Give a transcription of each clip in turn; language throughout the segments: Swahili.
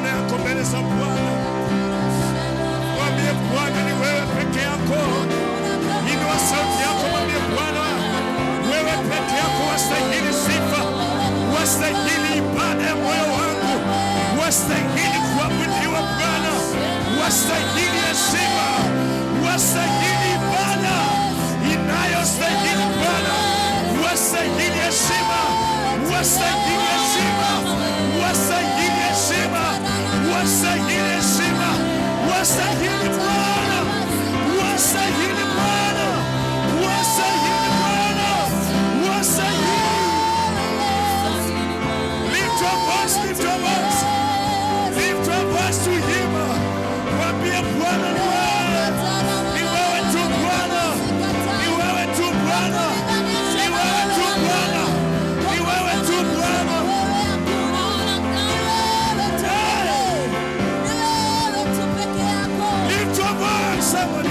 mikono yako mbele za Bwana. Mwambie Bwana ni wewe peke yako. Inua sauti yako, mwambie Bwana, wewe peke yako wastahili sifa, wastahili ibada ya moyo wangu, wastahili kuabudiwa Bwana, wastahili heshima, wastahili ibada inayostahili Bwana, wastahili heshima, wastahili heshima, wastahili heshima, wastahili heshima, wastahili Bwana, wastahili Bwana, wastahili Bwana, wastahili. Lift your voice, lift your voice, lift your voice to him. Mwambie Bwana ni wewe, ni wewe tu Bwana, ni wewe tu Bwana, ni wewe tu Bwana, ni wewe tu Bwana. Lift your voice, somebody.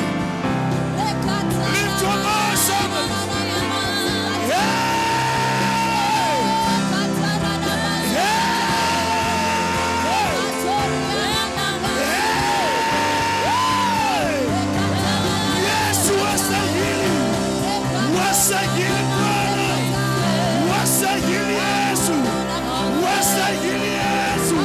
Lift your voice, somebody. Yesu wastahili, wastahili Bwana, wastahili Yesu, wastahili Yesu.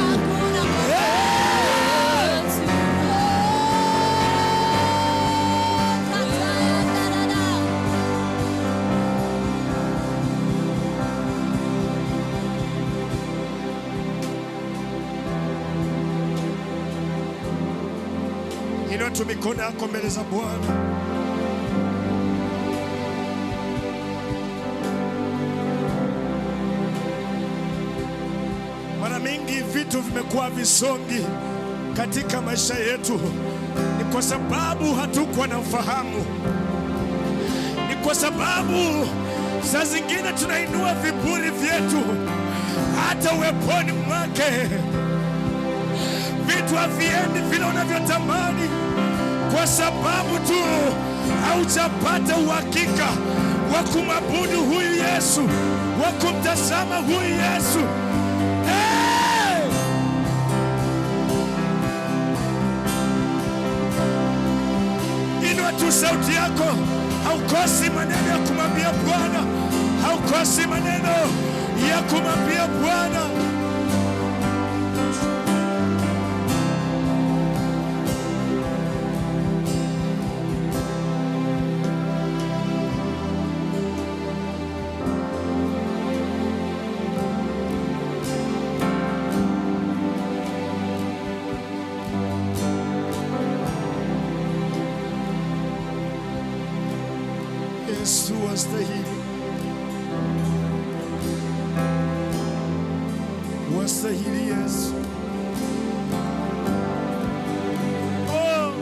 Inua tu mikono yako mbele za Bwana. Mara mingi vitu vimekuwa visongi katika maisha yetu, ni kwa sababu hatukuwa na ufahamu, ni kwa sababu saa zingine tunainua viburi vyetu hata uweponi mwake. Vitu haviendi vile unavyotamani kwa sababu tu haujapata uhakika wa kumwabudu huyu Yesu, wa kumtazama huyu Yesu. Hey! Inua tu sauti yako. Haukosi maneno ya kumwambia Bwana, haukosi maneno ya kumwambia Bwana. Yesu wastahili, wastahili Yesu. Oh.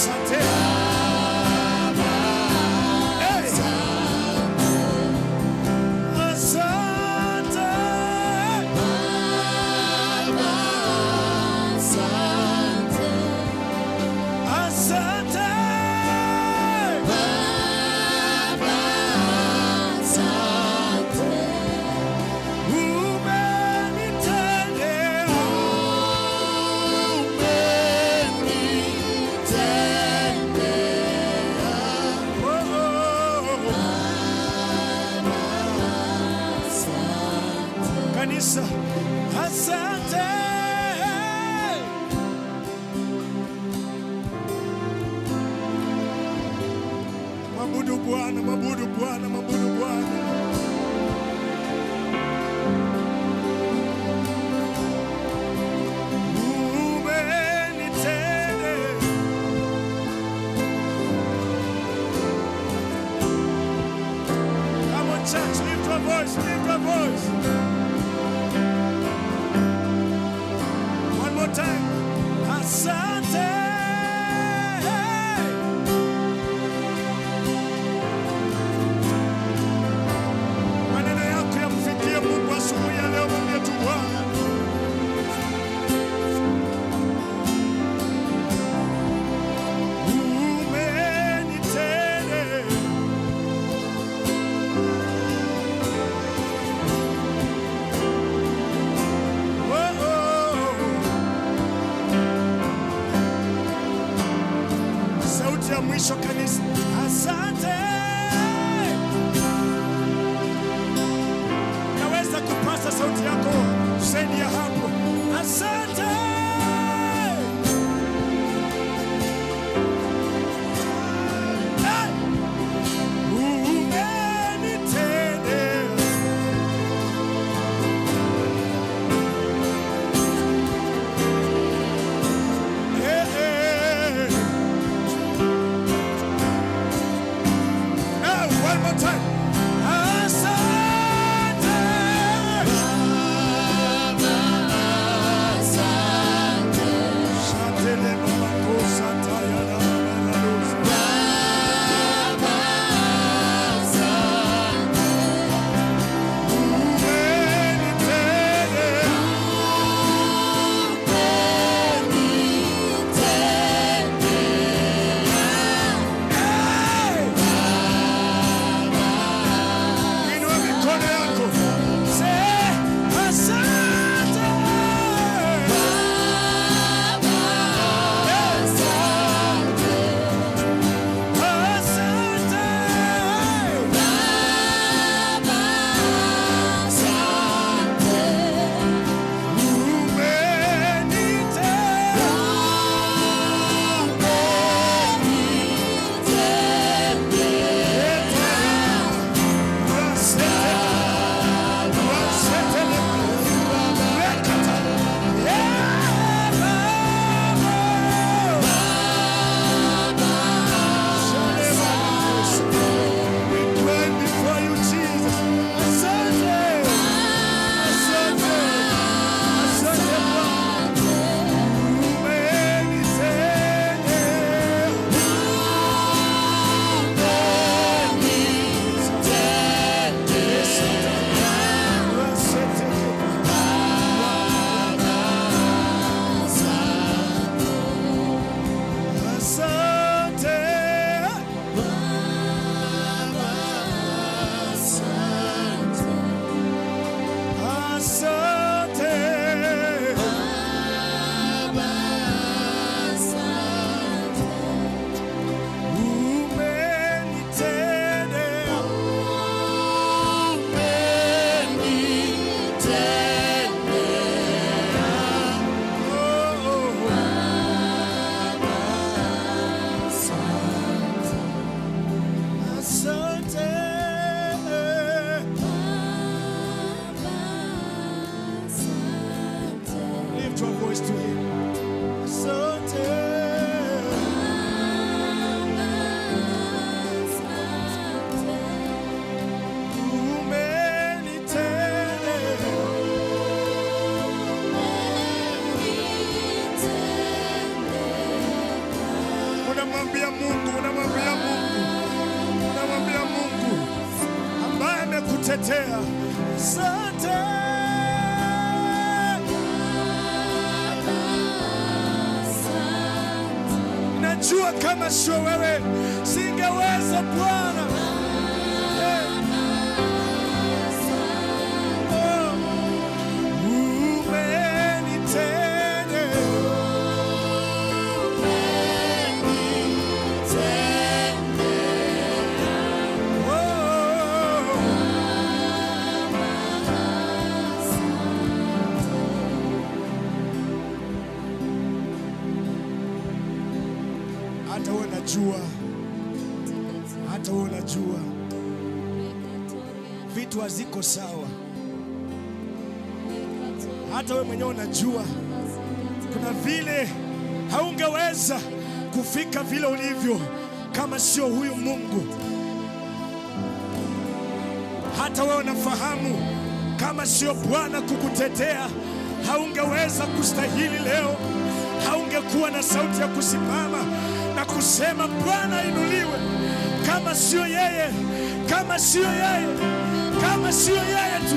asante. Hey. Asante. Asante. Kanisa, asante. Mabudu Bwana, mabudu Bwana, mabudu Bwana. Come on, church, lift your voice, lift your voice. One more time. Asante. Maneno yako yamfikie Mungu asubuhi ya leo, mwambie tu Bwana. Umenitendea. Sauti ya mwisho kanisa. Asante. Naweza kupasa sauti yako zaidi ya hapo. Asante. Hey. Umenitendea. Hey, hey. One more time. Asante. Shatele mama kosa tayara maradosa. Umenitendea. Hey. unamwambia Mungu, unamwambia Mungu, unamwambia Mungu ambaye amekutetea. Asante. Najua kama sio wewe singeweza Bwana. Hata wewe unajua vitu haziko sawa. Hata wewe mwenyewe unajua kuna vile haungeweza kufika vile ulivyo kama sio huyu Mungu. Hata wewe unafahamu kama sio Bwana kukutetea haungeweza kustahili leo. Haungekuwa na sauti ya kusimama na kusema Bwana inuliwe. Kama sio yeye, kama sio yeye, kama sio yeye tu.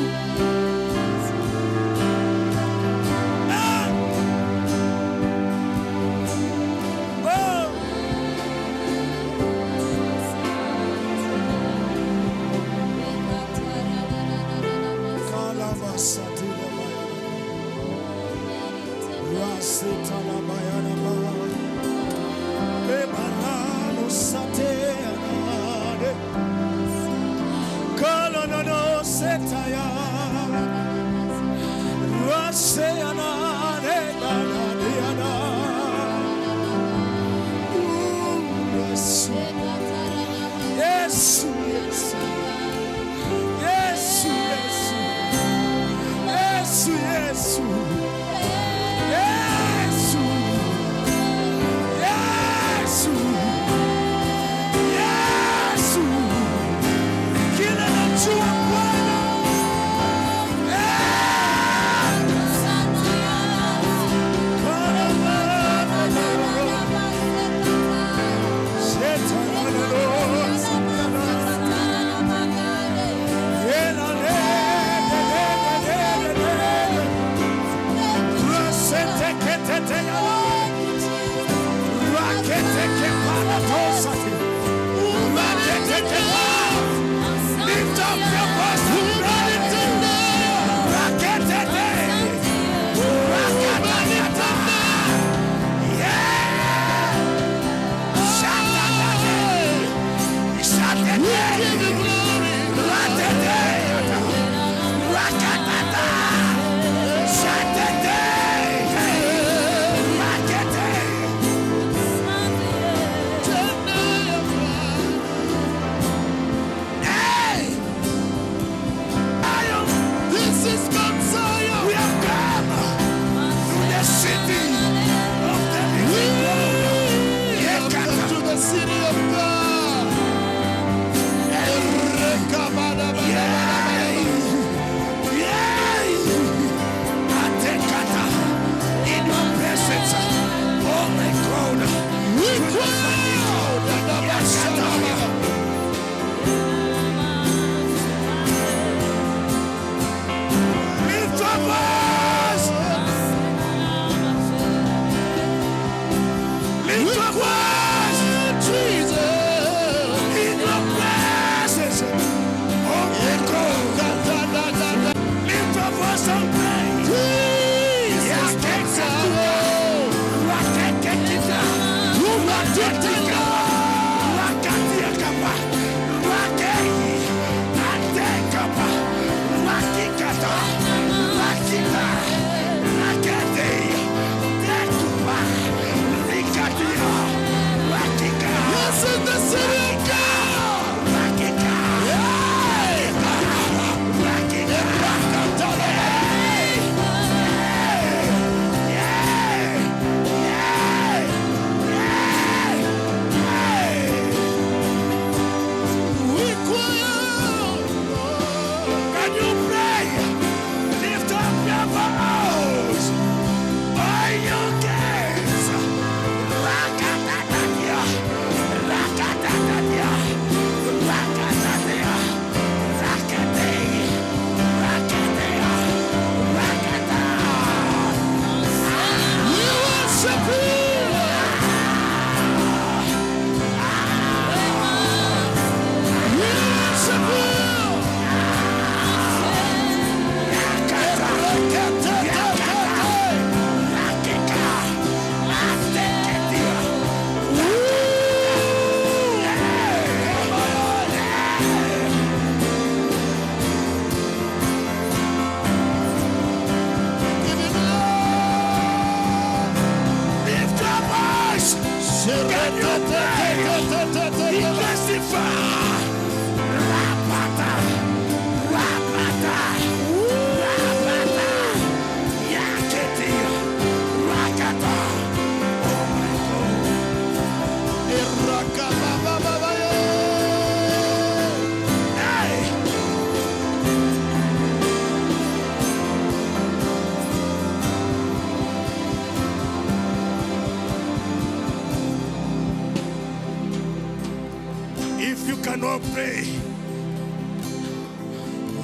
If you cannot pray,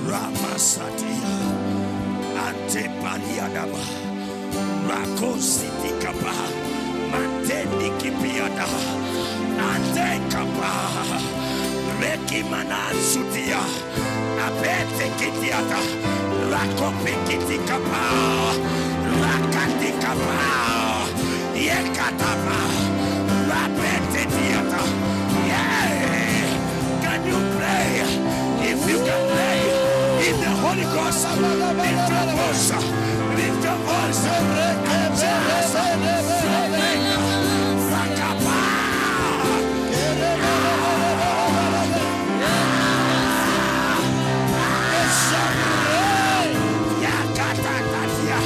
Ramasatia, Antepaliadaba, Rakositikapa, Mantendikipiada, Antekapa, Rekimanansutia, Abetekitiata, Rakopikitikapa, Rakatikapa, Yekatapa, Rabetetiata. Can you pray? If you can pray in the Holy Ghost, lift your voice, lift your voice, and just Rakapa. Yakatatatia,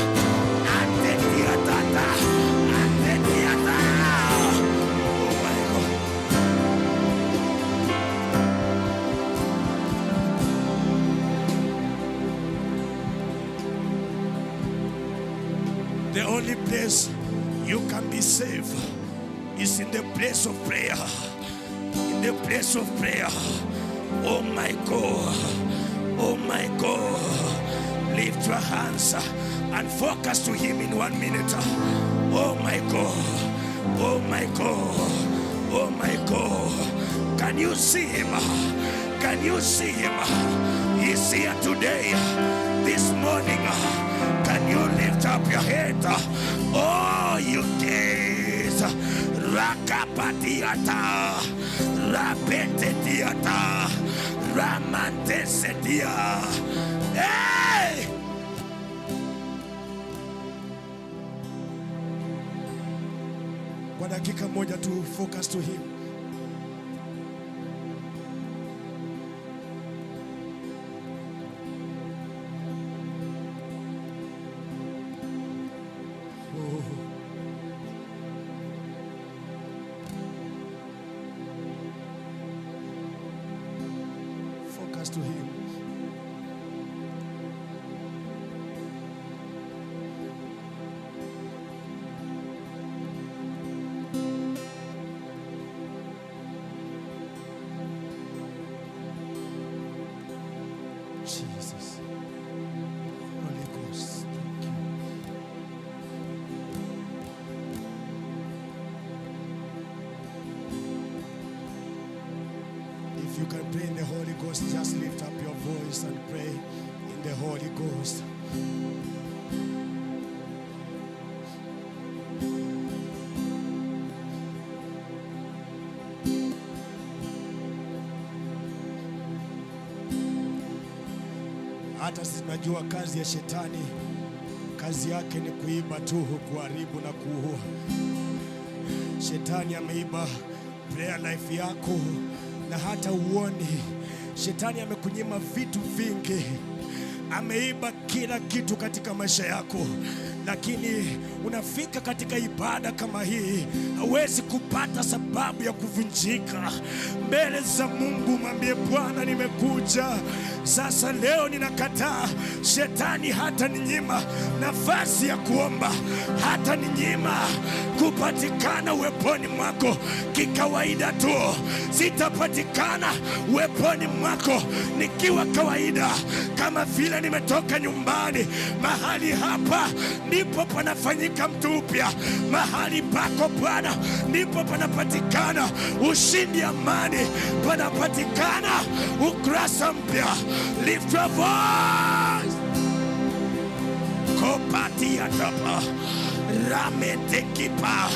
Antetiatata, Antetiata. Oh my God. The only place you can be safe is in the place of prayer. In the place of prayer. Oh my God. Oh my God. Lift your hands and focus to Him in 1 minute. Oh my God. Oh my God. Oh my God. Can you see Him? Can you see Him? He's here today. This morning. Can you lift up your head? Oh, you gaze. Rakapatiata. Rapetetiata. Ramantesetia. Hey! Kwa dakika moja tu focus to Him. Focus to Him. Jesus. Holy Ghost. Thank you. If you can pray in the Holy Ghost, just lift up your voice and pray in the Holy Ghost. Hata sisi tunajua kazi ya shetani, kazi yake ni kuiba tu, kuharibu na kuua. Shetani ameiba prayer life yako na hata uoni. Shetani amekunyima vitu vingi, ameiba kila kitu katika maisha yako, lakini unafika katika ibada kama hii, hauwezi kupata sababu ya kuvunjika mbele za Mungu. Mwambie Bwana, nimekuja sasa, leo ninakataa. Shetani hata ninyima nafasi ya kuomba, hata ninyima kupatikana uweponi mwako kikawaida tu. Sitapatikana uweponi mwako nikiwa kawaida, kama vile nimetoka nyumbani. Mahali hapa ndipo panafanyika mtu upya. Mahali pako Bwana ndipo panapatikana ushindi, amani, panapatikana ukurasa mpya. Lift your voice. Kopatia tapa, rametekipa,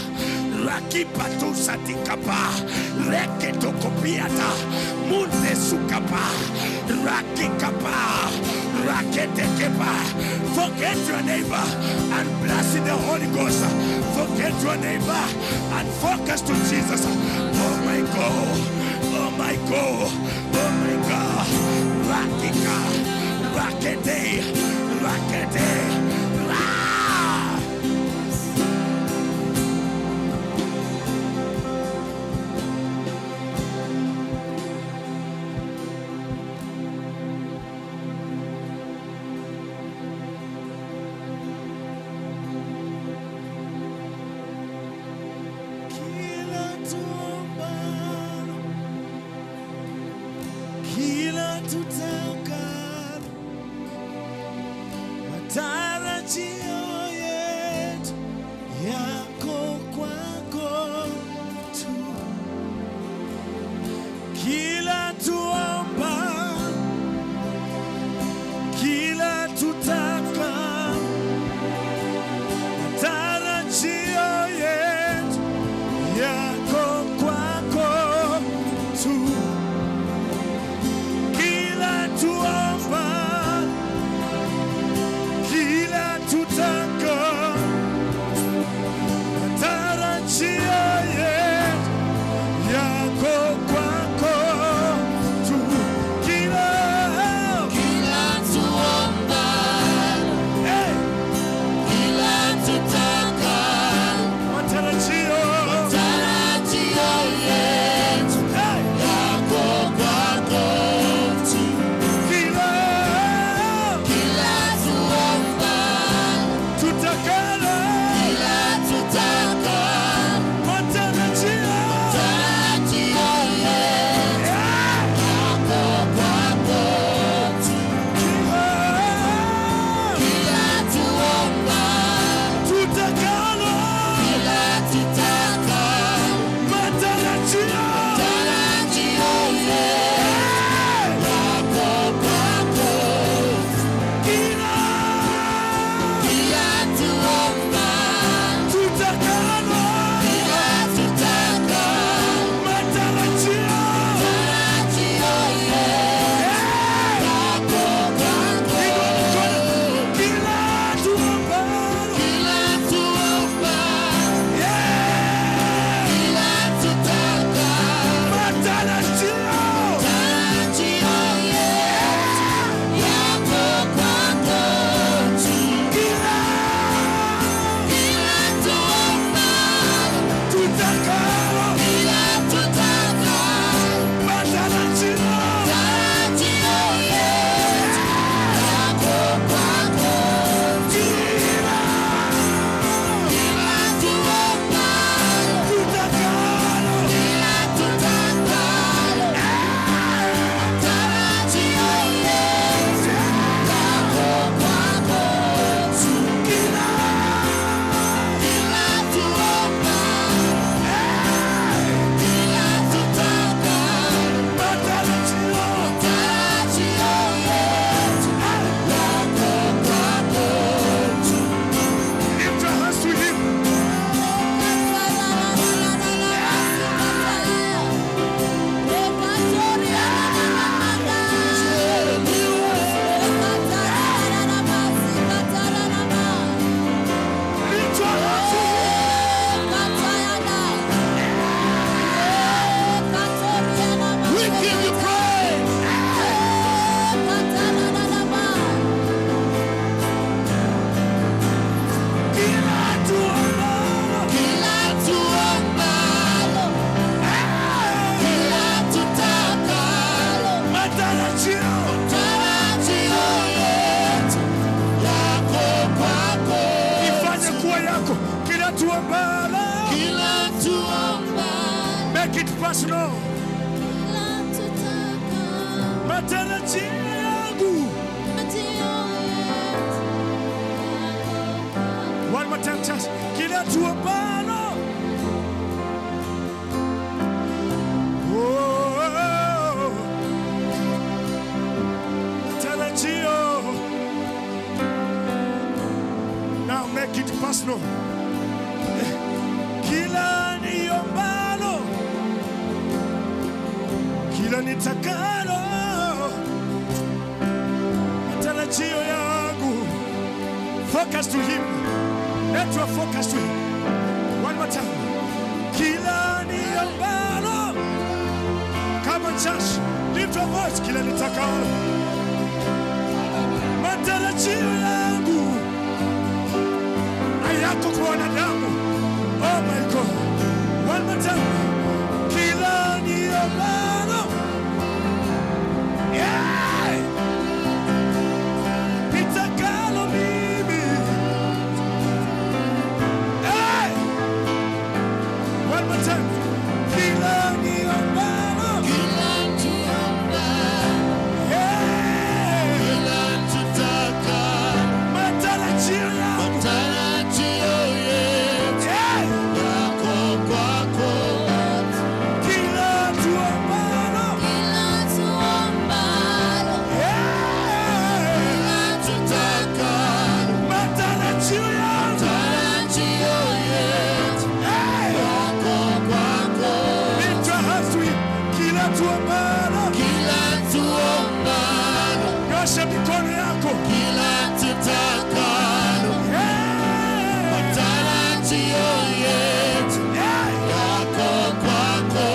rakipatu satikapa, reketokopiata, munte sukapa, rakikapa, raketekepa. Forget your neighbor and bless in the Holy Ghost. Forget your neighbor and focus to Jesus. Oh my God. rakete, rakete. Kila tutakalo, matarajio yetu yako kwako tu. Kila tuomba, kila tutakalo, matarajio yetu yako kwako tu. Tuomba, kila tutaka, matarajio yetu yako kwako tu. Kila tuomba, kila tutaka, matarajio yetu yako kwako. Make it personal. Matarajio yangu. One more time, church. Kila tuombalo. Oh, matarajio. Now make it personal. Kila niombalo, kila nitakalo, matarajio yangu. Focus to him. Let your focus to him. One more time. Kila niombalo. Come on, church. Lift your voice. Kila nitakalo, matarajio yangu hayako kwa wanadamu. Oh my God. One more time. Kila niomalo, yeah, nitakalo mimi. Hey! One more time. Kila niomalo, kila tuomba, yeah, kila tutaka, matarajio yangu, matarajio yetu yeah, yako kwako. kila tuombalo, Kila tuombalo, yeah, kila tutaka, matarajio yangu, matarajio yetu hey, yako kwako. lift your hands to him. Kila tuombalo, Kila tuombalo, nyosha mikono yako, kila tutakalo, yeah, matarajio yetu yeah, yako kwako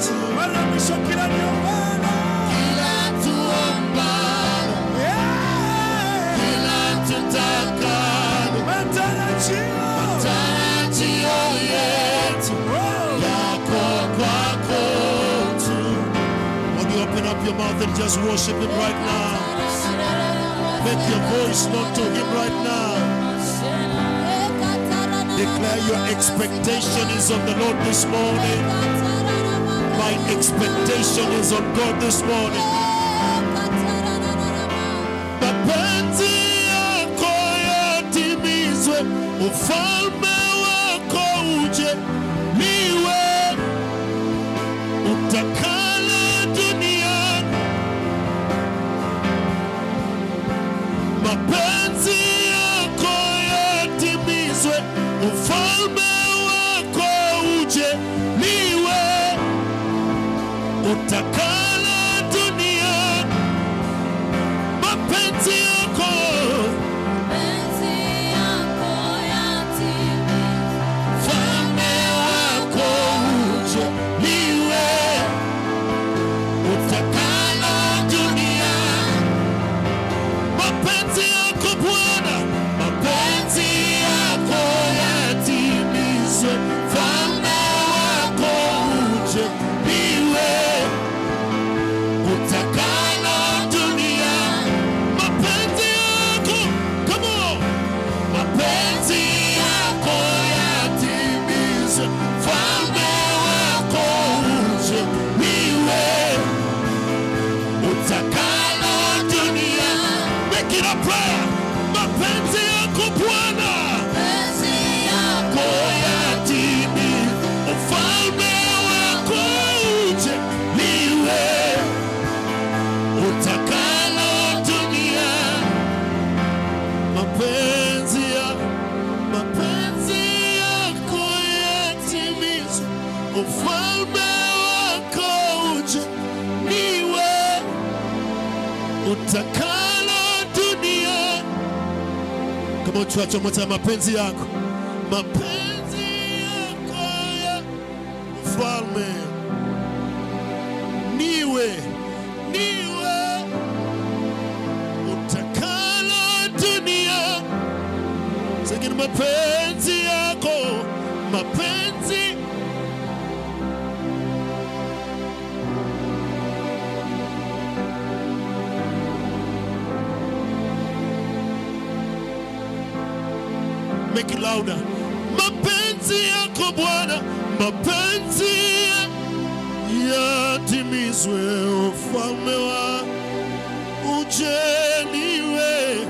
tu. mara mwisho kila niombalo, Kila tuombalo, yeah, kila tutakalo, matarajio, matarajio yetu oh, yako kwako tu. When you open up your mouth and just worship him right now, make your voice known to him right now. Declare your expectation is on the Lord this morning. My expectation is on God this morning. Mapenzi yako yatimizwe, ufalme wako uje, liwe utakalo duniani. Mapenzi yako yatimizwe, ufalme wako uje, liwe utakalo duniani. Mapenzi yako, ufalme wako uje, liwe utakalo duniani. Mapenzi yako Bwana, mapenzi yako yatimizwe, ufalme wako uje, liwe utakalo duniani. Mapenzi yako, come on. Mapenzi yako yatimizwe, ufalme wako uje, liwe utakalo duniani. Make it a prayer. Mapenzi yako Bwana, yako yatimizwe, ufalme wako uje, liwe utakalo duniani. Mapenzi yako yatimizwe, ufalme wako uje, liwe utakalo duniani. Kama uchuacho moja, mapenzi yako ya ufalme, niwe utakalo duniani. Singine mapenzi yako, mapenzi make it louder. Mapenzi yako Bwana, mapenzi yatimizwe, ufalme wa uje, liwe.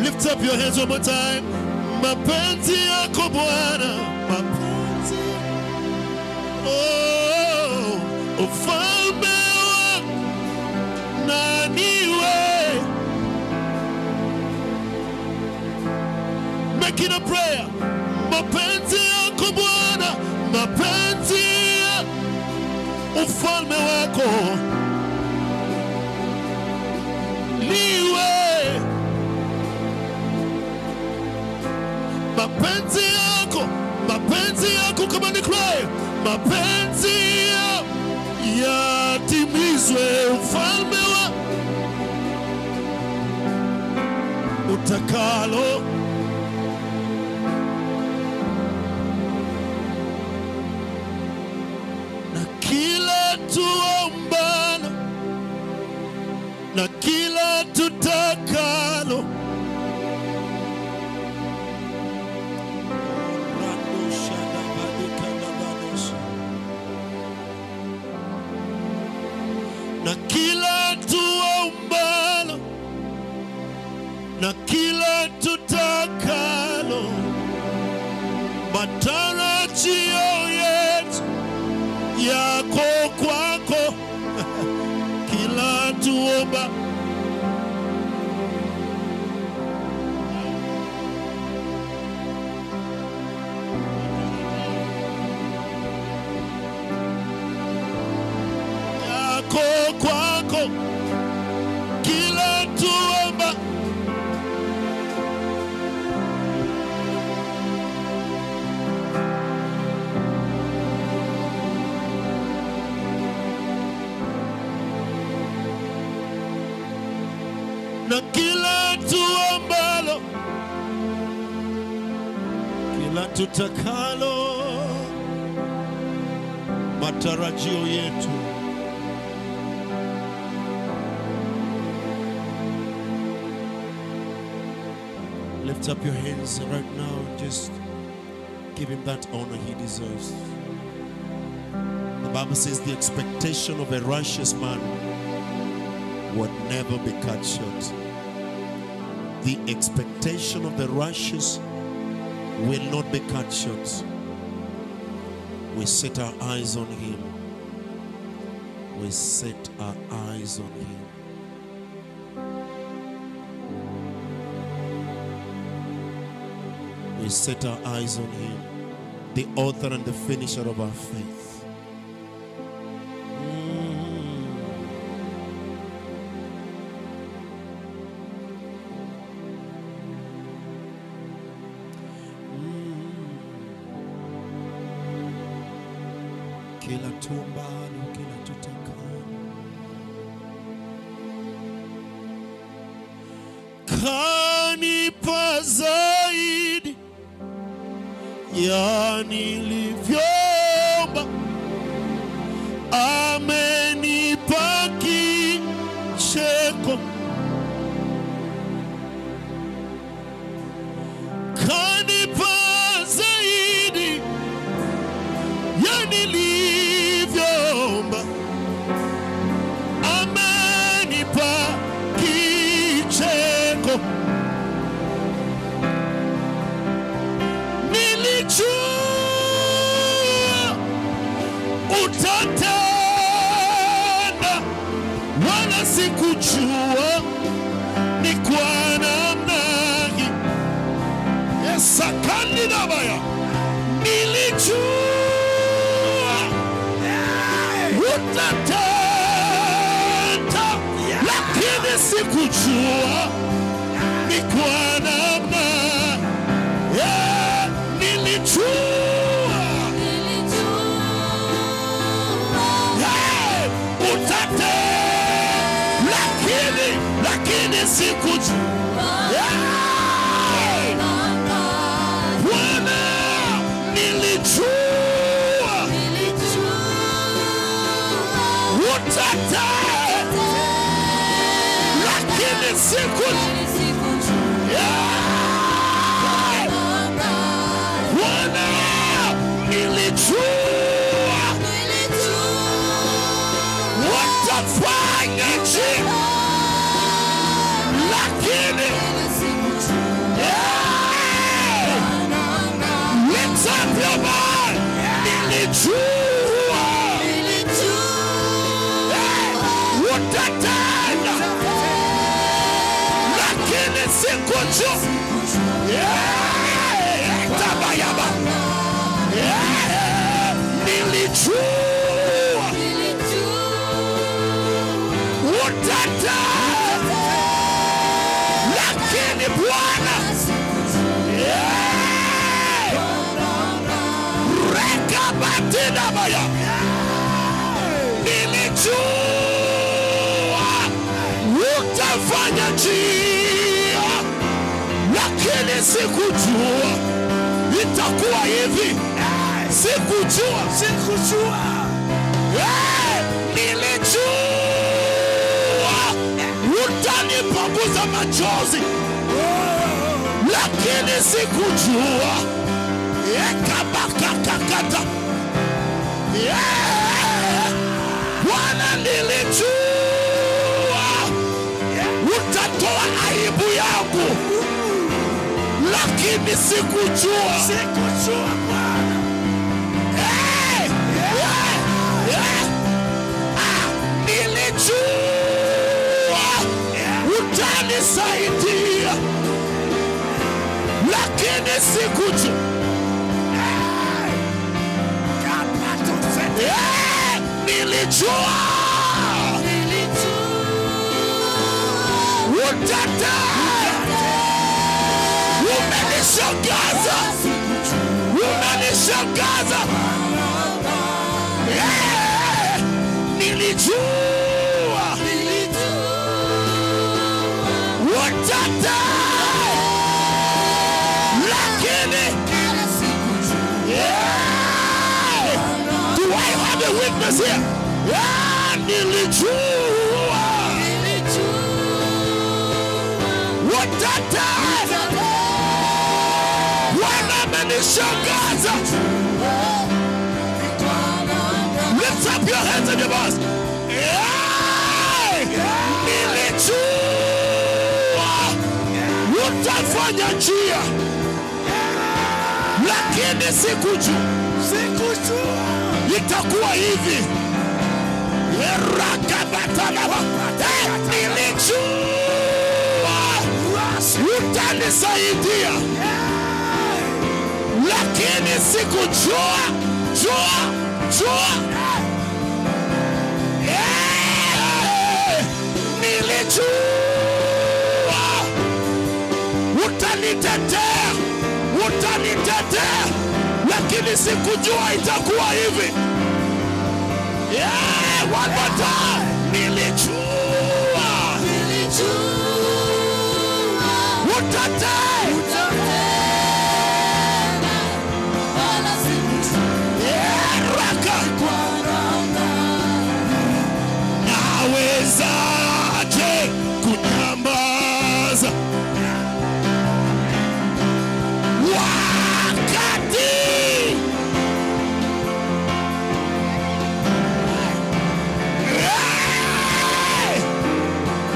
Lift up your hands one more time. Mapenzi yako Bwana, mapenzi, oh, ufalme wa na niwe. Make it a prayer. Mapenzi yako Bwana, mapenzi ya ufalme wako, liwe. Mapenzi yako, come on, declare. Mapenzi yatimizwe, ufalme wa tutakalo, na kila tuombalo, na kila tutakalo, na kila tuombalo, na kila tutakalo, matarajio yetu yako kwako. Kila tuomba, yako kwako. Kila tuomba, na kila tuombalo, kila tutakalo, matarajio yetu. Lift up your hands right now and just give him that honor he deserves. The Bible says the expectation of a righteous man would never be cut short. The expectation of the righteous will not be cut short. We set our eyes on him. We set our eyes on him. We set our eyes on him, the author and the finisher of our faith. Kila tuombalo, kila tutakalo, kanipa zaidi ya nilivyoomba, amenipa kicheko, kanipa zaidi ya nilivyoomba, amenipa kicheko. Utatenda, wala sikujua ni kwa namna hii. Yesakani nabaya, nilijua utatenda, lakini sikujua ni kwa namna. Nilijua lakini sikujua. Bwana, nilijua utatenda, lakini sikujua. Bwana, nilijua utafanya njia, utatenda, lakini sikujua. Tabayaba, nilijua utatenda, lakini Bwana rekabatinabaya, nilijua utafanya njia, sikujua itakuwa hivi. Sikujua. Nilijua utanipanguza machozi, lakini sikujua kabakakakata. Bwana, nilijua utatoa aibu yangu, lakini sikujua. Nilijua utanisaidia, lakini sikujua. Nilijua utata. Umenishangaza. Nilijua utata, lakini do I have a witness here? Nilijua utata. Bwana amenishangaza. Lift up your hands and your voice. Nilijua utafanya njia, lakini sikujua itakuwa hivi. Nilijua utanisaidia, lakini sikujua. Nilijua utanitetea, lakini sikujua itakuwa hivi. One more time. Nilijua utatenda. Nawezaje kunyamaza wakati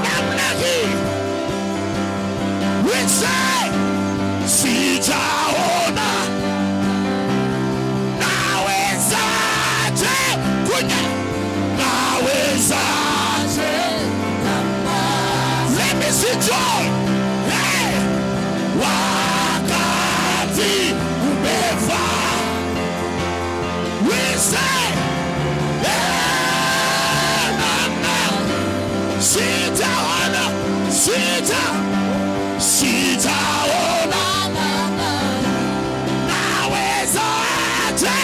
namna hii? Sijaona. Nawezaje nawezaje? Let me see joy. Wakati umefaa. We say sitaona. Nawezaje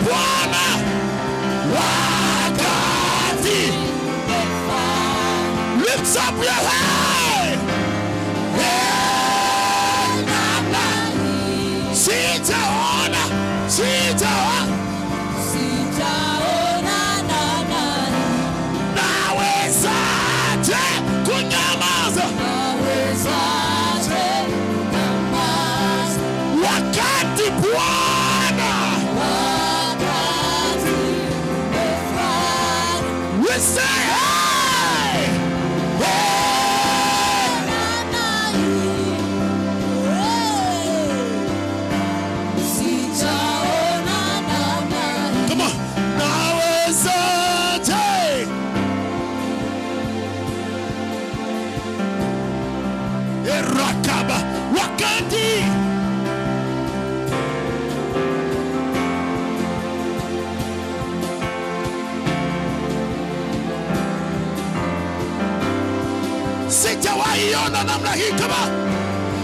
Bwana wakati. Lift up your hand. sijawahi ona namna hii kama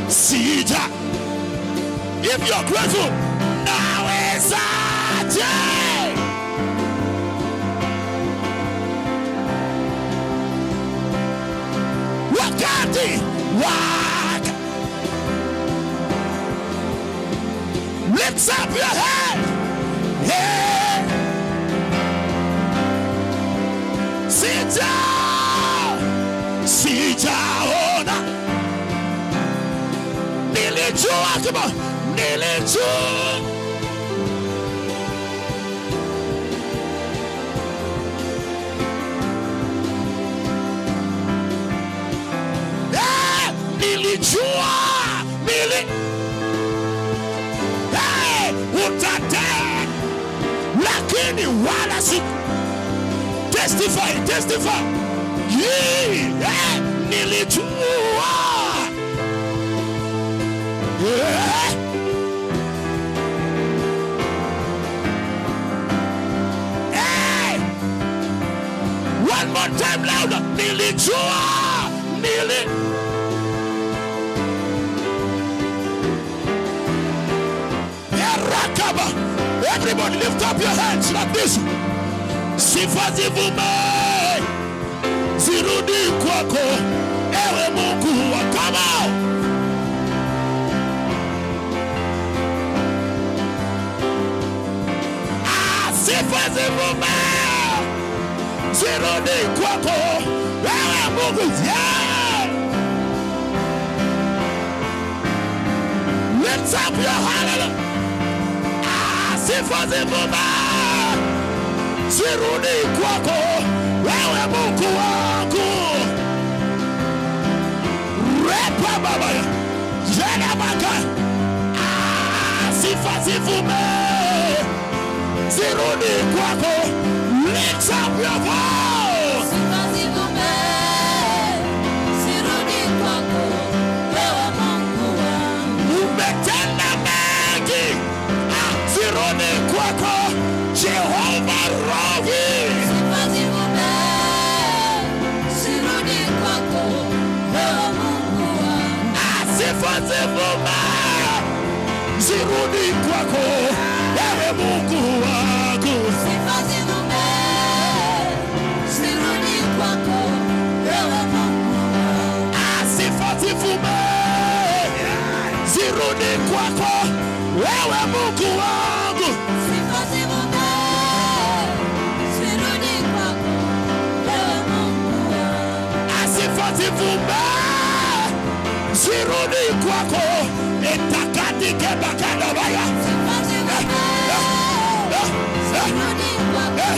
sija. If you're grateful, nawezaje? Wakati waka. Lift up your head. Yeah. Sijaona. Nilijua kama nilijua. Nilijua utatenda, lakini wala si testify. Nilijua one more time louder. Nilijua Everybody lift up your hands like this. Sifa zivume zirudi kwako, ewe Mungu wa kama. Sifa zivume zirudi kwako, ewe Mungu. Lift up your hallelujah. Sifa zivume zirudi kwako, wewe Mungu wangu. Repa baba jana baka. Sifa zivume zirudi kwako. Lift up your voice. Sifa zivume zirudi kwako, wewe Mungu wangu. Umetenda mengi. Zirudi kwako, Jehova Rohi. Sifa zivume zirudi kwako, wewe Mungu wangu. Sifa zivume zirudi kwako, wewe Mungu wangu. Sifa zivume zirudi kwako, wewe Mungu wangu. Sifa zivume zirudi kwako, wewe Mungu wangu. Sifa zivume zirudi kwako, wewe Mungu wangu. Sifa zivume zirudi kwako, etakatike bakadabaya. Sifa zivume zirudi kwako,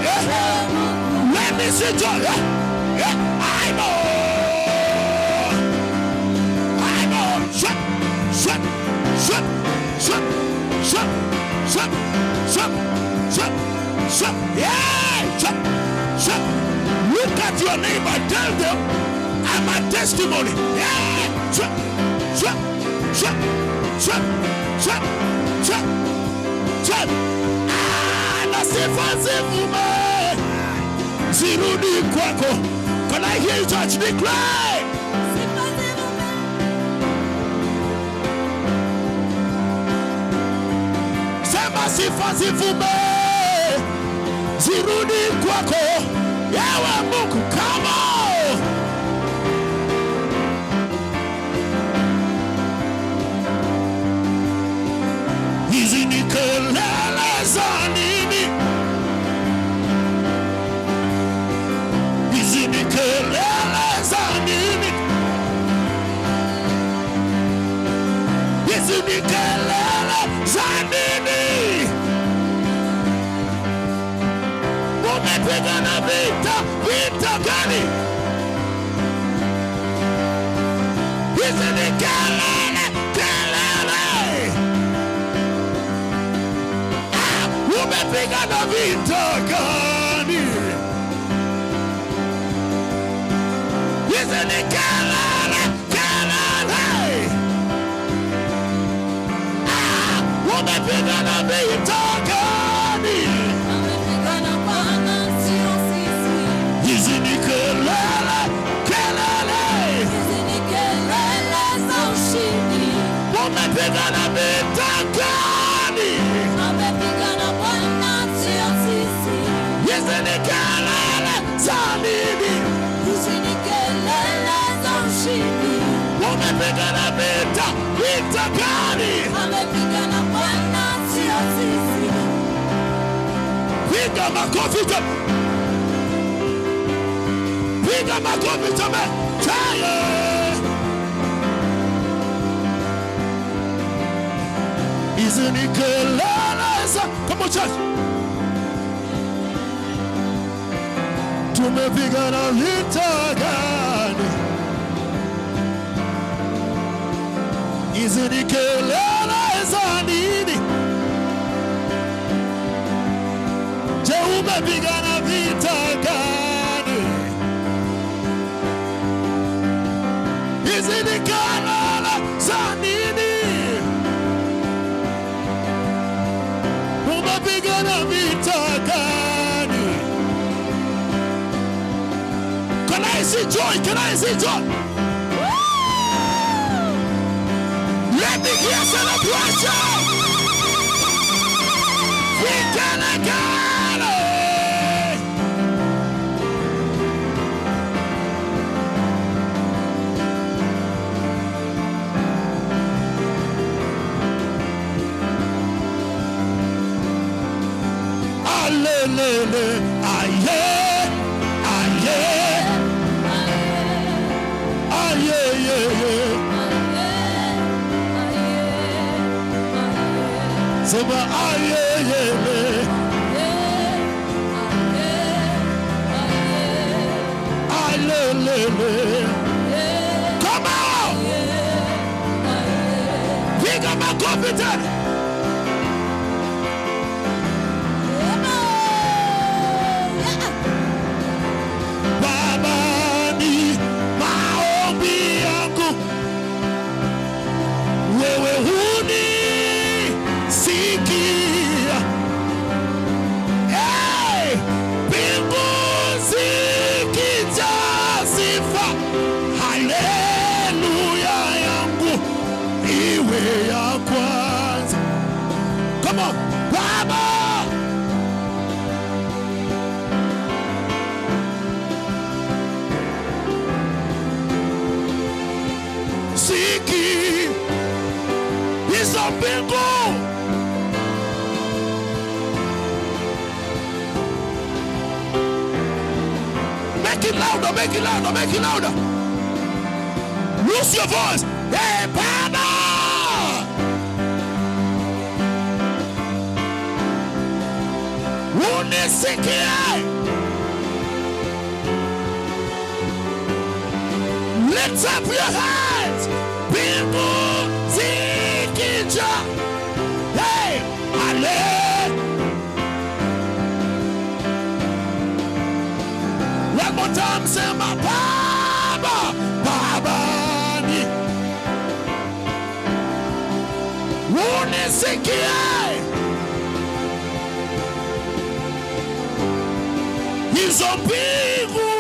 wewe Mungu. Let me see joy. I'm on. Shut. Yeah, shut. Look at your neighbor. Tell them I'm a testimony. Yeah, shut. Na sifa zivume zirudi kwako. Can I hear you, church? Declare. Sifa zivume Sema sifa zivume zirudi kwako, ewe Mungu kama. Hizi ni kelele za nini? Hizi ni kelele za nini? Hizi ni kelele za nini? Umepigana vita gani? Hizi ni kelele. Umepigana vita gani? Hizi ni kelele. Umepigana vita gani? amepigana Bwana, sio sisi. Hizi ni kelele. Hizi ni kelele za nini? Hizi ni kelele za ushindi. Umepigana vita, vita gani? Amepigana Bwana, sio sisi. Piga makofi tena. Piga makofi tena. Hizi ni kelele za, come on church. Tumepigana vita gani? Hizi ni kelele za nini? Je, umepigana vita gani? Hizi ni kelele za nini? Umepigana vita gani? Can I see joy? Can I see joy? Let me hear celebration. We can again. Alelele, aye, aye, aye, aye. Sema aye, alelele. Come on. Piga makofi tena. Baba, ni maombi yangu, wewe hunisikia. Hey, mbingu zikijaa sifa, haleluya yangu iwe ya kwanza. Come on, Baba. Siki hizo mbingu, make it louder, make it louder, make it louder. Use your voice. Hey, Baba, unisikie. Lift up your hands. Mbingu zikijaa. Hey, one more time, sema Baba, Baba ni unisikie. Hizo mbingu,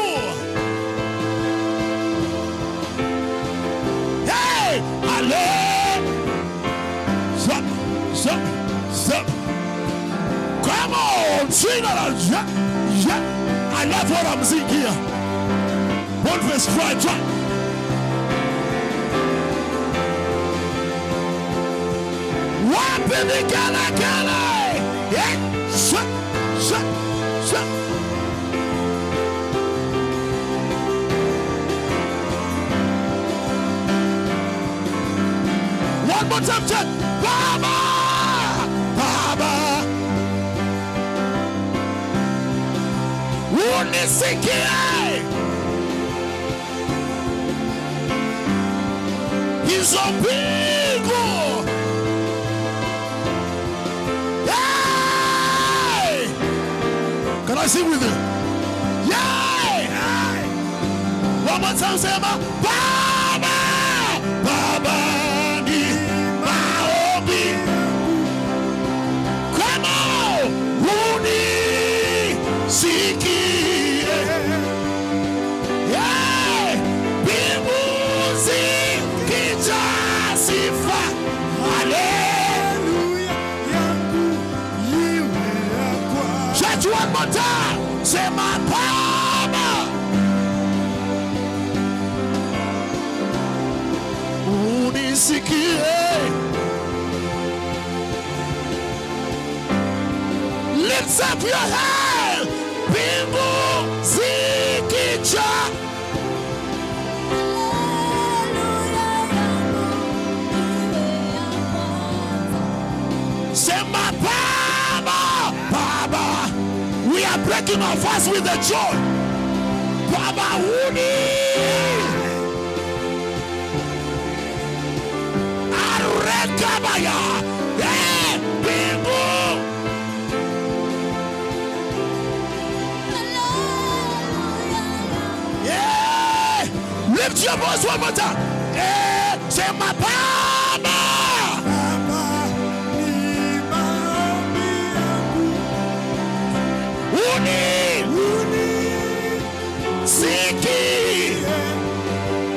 hey, come on, sing it. Yeah. I love what I'm seeing here. One verse, try. Wapi ni kala. Yeah. Shut. One more time, chat. Baba, Baba, unisikie. Hizo mbingu, hey! Can I sing with you? Yeah! One more time, say Baba, Baba ni maombi. Come on, unisikie. Yeah! Mbingu zikijaa sifa, haleluya yangu iwe ya kwako. Church, one more time. Sema Baba, unisikie. Lift up your hand. Mbingu zikija. Sema Baba, Baba, we are breaking our fast with the joy. Baba, uni arekabaya, bingu. Yeah, lift your voice one more time. Yeah, sema Baba. Siki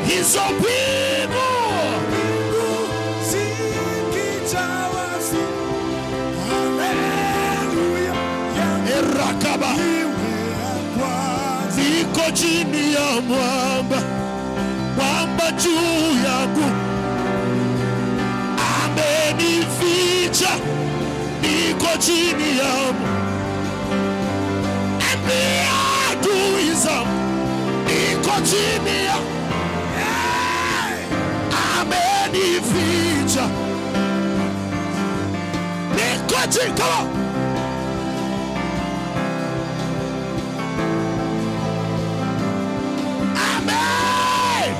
hizo mbingu zikijawasi. Haleluya, erakaba niko chini ya mwamba, mwamba juu yangu amenificha, niko chini ya adui zangu, niko chini ya amenificha, niko chini. Come on. Amen.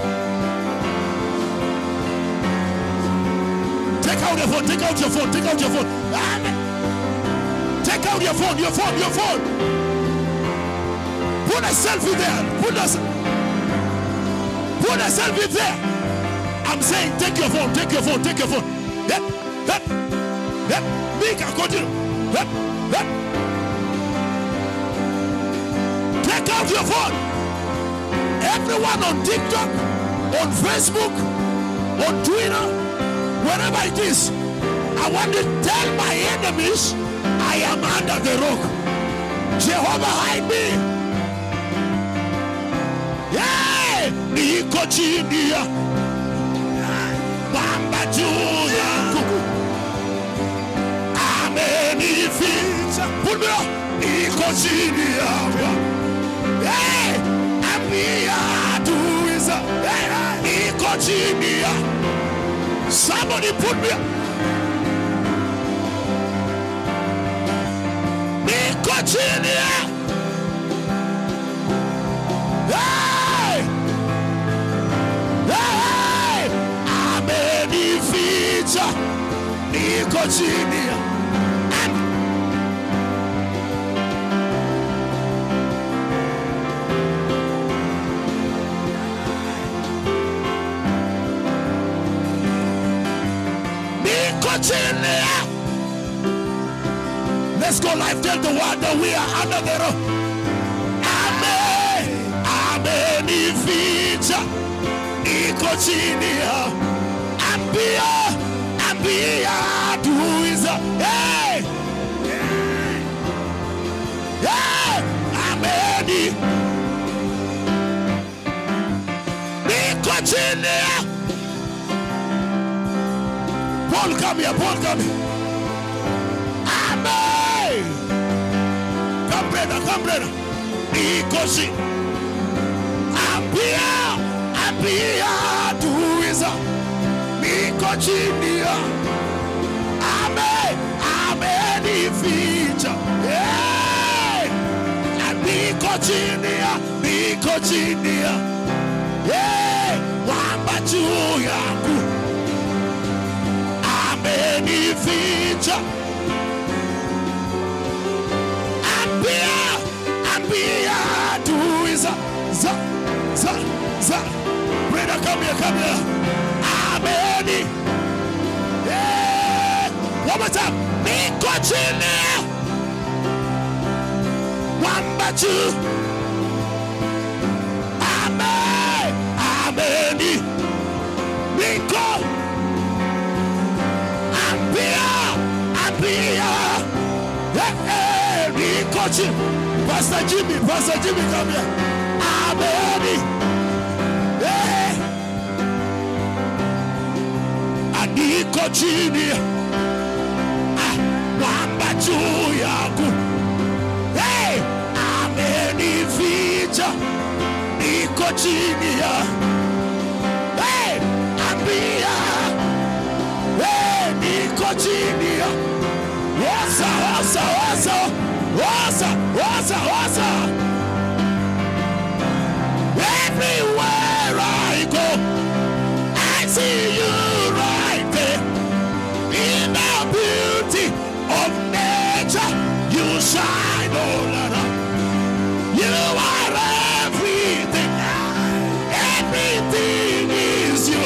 Take out your phone, take out your phone, take out your phone. Amen. Take out your phone, your phone, your phone. Put a selfie there. Put a selfie there. I'm saying, take your phone, take your phone, take your phone. Yep, yep, yep. Mika, continue. Yep, yep. Take out your phone. Everyone on TikTok, on Facebook, on Twitter, wherever it is, I want to tell my enemies, I am under the rock. Jehovah, hide me. Niko chini ya mwamba juu yangu amenificha. Put me up. Niko chini ya ambia adui zangu. Niko chini ya. Somebody put me up. Niko chini ya. Niko chini ya. Niko chini ya. Let's go live. Tell the world that we are under the rock. Amen. Amenificha. Niko chini ya. Ambia adui zangu. Hey! Hey! Ameni. Niko chini ya. Paul, come here. Paul, come here. Amen. Come, brother. Come, brother. Niko chini. Ambia adui zangu. Niko chini ya. Amenificha. Hey! Niko chini ya. Niko chini ya. Hey! Mwamba juu yangu amenificha. Ambia adui za. Brother, come here. Ameni. Yeah. One more time. Niko chini ya. Mwamba juu. Ameni. Niko. Ambia. Niko chini. Pastor Jimmy, come here. Amen. Hey. Niko chini. Mwamba juu yangu. Hey. Amenificha. Niko chini ya. Hey. Ambia. Hey. Niko chini ya. Waza. Everywhere I go, I see you right there. In the beauty of nature, you shine, oh Lord. You are everything. Everything is you.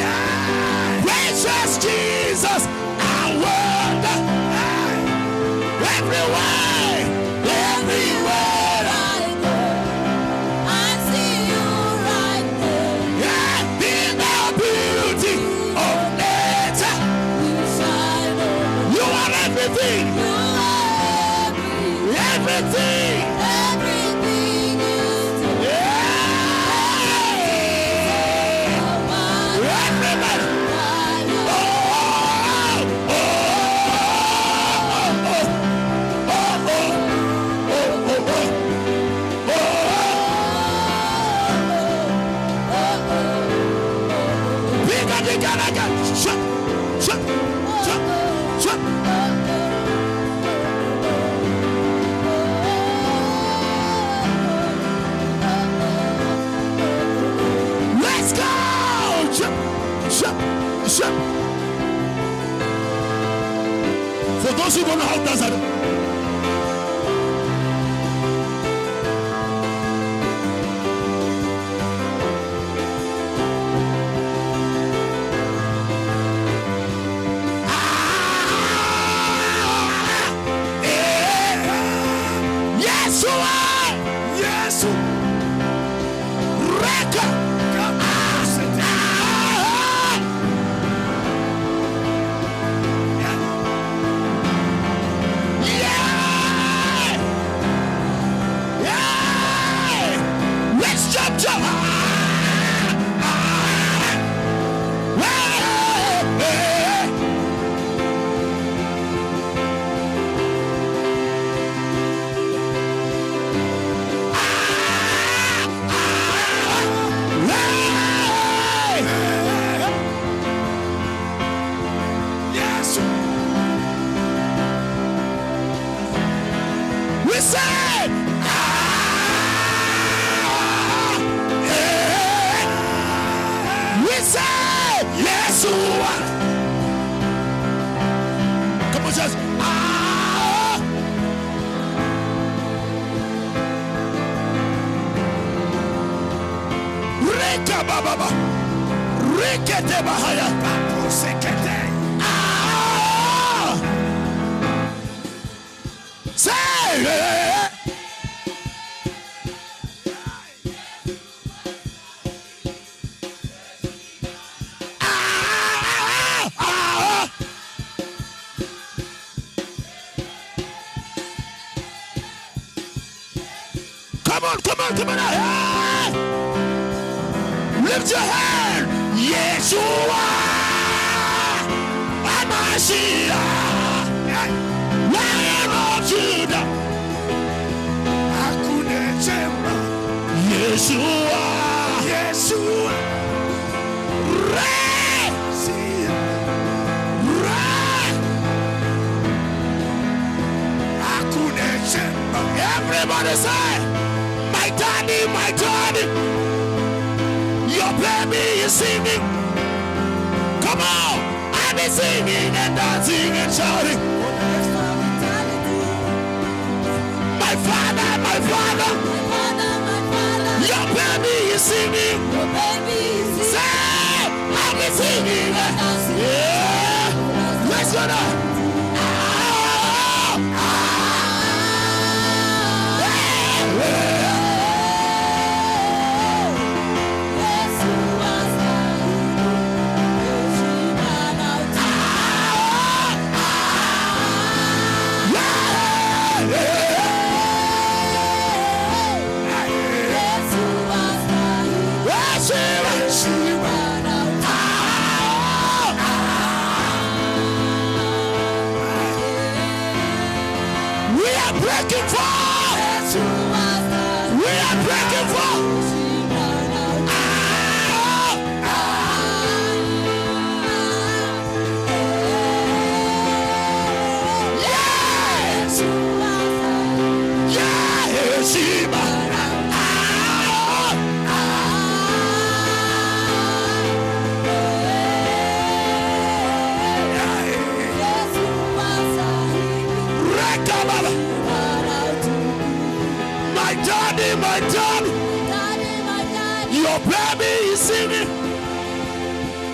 Precious Jesus, I wonder. Everywhere I go, I see you right there. Yeah, in the beauty of nature, You shine on. you are everything. You are Everything. everything is to Yeah. Everybody. Let's go! Jump. For those who don't know how does that. Come on, just Reka baba, rekete bahaya, sekete. Say. Come on. Hey! Lift your hand. Yeshua. Amashiach. Lion of Judah. Hakuna chemba. Yeshua. Hakuna chemba. Everybody say, my daddy, your baby is singing. Come on, I've been singing and dancing and shouting. My father, your baby is singing. Say, I've been singing and dancing. Yeah, let's go now. for. We are breaking for. My daddy, your baby is singing.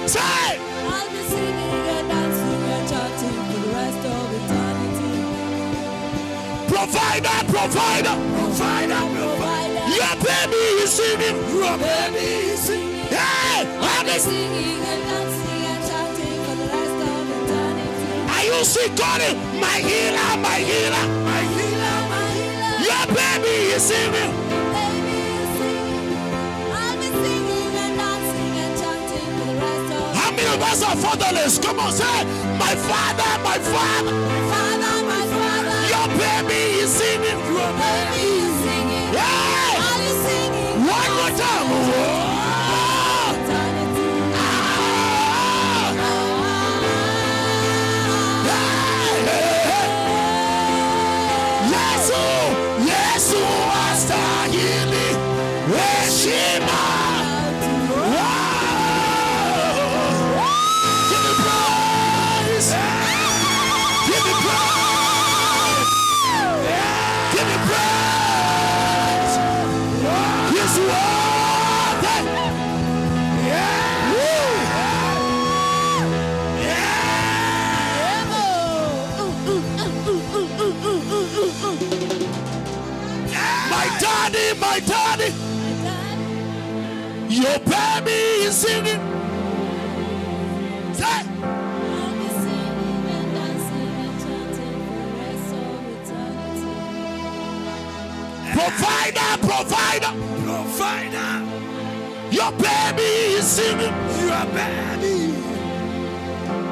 Say, I'll be singing and dancing and chanting for the rest of eternity. provider, provider, provider, provider. Your baby is singing. Your baby is singing. Hey, I'll be singing and dancing and chanting for the rest of eternity. Are you sick, God? My healer, my healer, my healer, my healer. Your baby is singing. Baby is singing. I'll be singing and dancing and chanting for the rest of How many of us are fatherless? Come on, say, my father, my father. my father, my father. Your baby is singing. Your Baby is singing. Hey, I'll be singing. one more time. Whoa. Eternity. Ah. Yesu, Yesu astahili heshima. Give me praise. Give me praise. Give me praise. He's worthy. My daddy, my daddy, your baby is singing. Say, I'll be singing and dancing and chanting for the rest of eternity. provider, provider, provider. Your baby is singing. Your baby.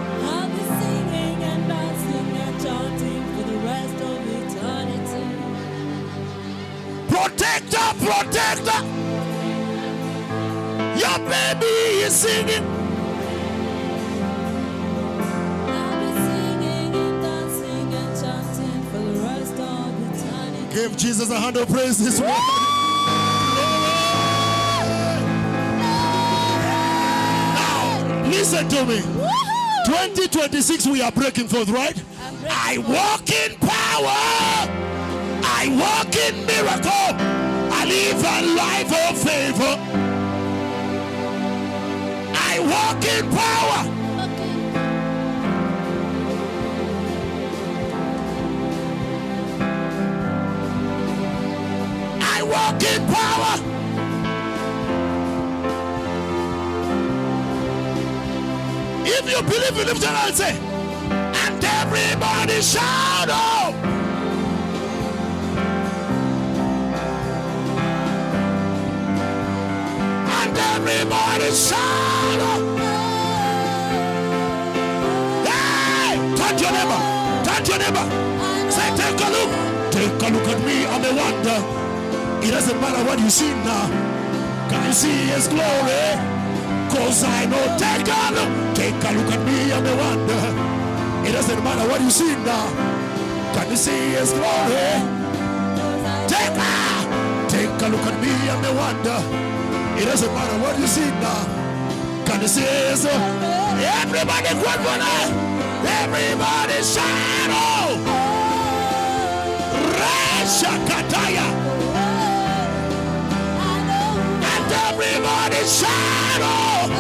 I'll be singing and dancing and chanting for the rest of eternity. Protector, protector. Your baby is singing. I'll be singing and dancing and chanting for the rest of eternity. Give Jesus a hand of praise this morning. Now, listen to me. 2026, we are breaking forth, right? I walk in power. I walk in miracle. I live a life of favor. I walk in power. I walk in power. If you believe, you lift your hand and say, and everybody shout out. And everybody shout out. Hey, turn to your neighbor. Turn to your neighbor. Say, take a look. Take a look at me. I'm a wonder. It doesn't matter what you see now. Can you see his glory? Cause I know. Take a look. Take a look at me. I'm a wonder. It doesn't matter what you see now. Can you see his glory? Take a look at me. I'm a wonder. It doesn't matter what you see now. Can you see his? Everybody quote for that. Everybody shout out. Reshakataya. And everybody shout out.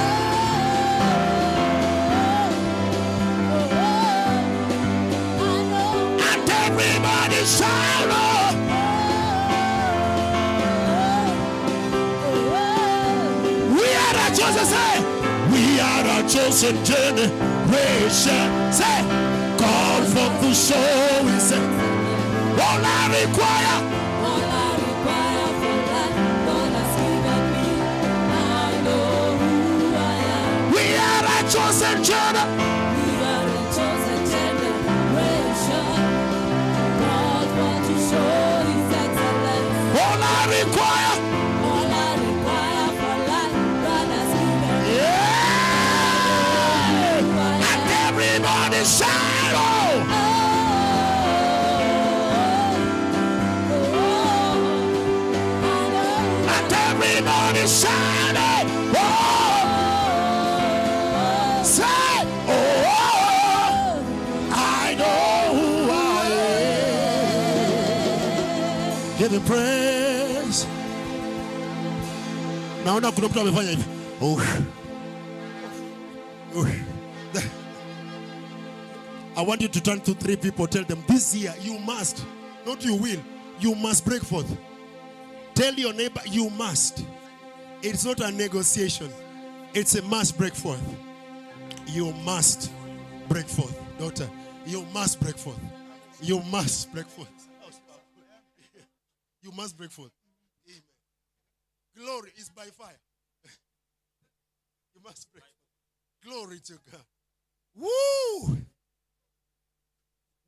And everybody shout out. We are a chosen, say, we are a chosen generation. Say, called from the show is all I require. All I require for life, God has given me. I know who I am. We are a chosen generation. We are the chosen generation. God wants to show require. All I require for life, God has given me. Yeah. And everybody shout, oh. And everybody shout, oh. Say, oh, I know who I am. Give him praise. Naona kuna mtu amefanya hivi. I want you to turn to 3 people. Tell them, this year you must, not you will, you must break forth. Tell your neighbor, you must. It's not a negotiation. It's a must break forth. You must break forth. Daughter, you must break forth. You must break forth. You must break forth. Amen. Glory is by fire. You must break forth. Glory to God. Woo!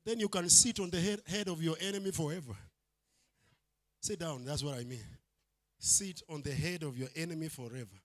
Then you can sit on the head of your enemy forever. Sit down, that's what I mean. Sit on the head of your enemy forever.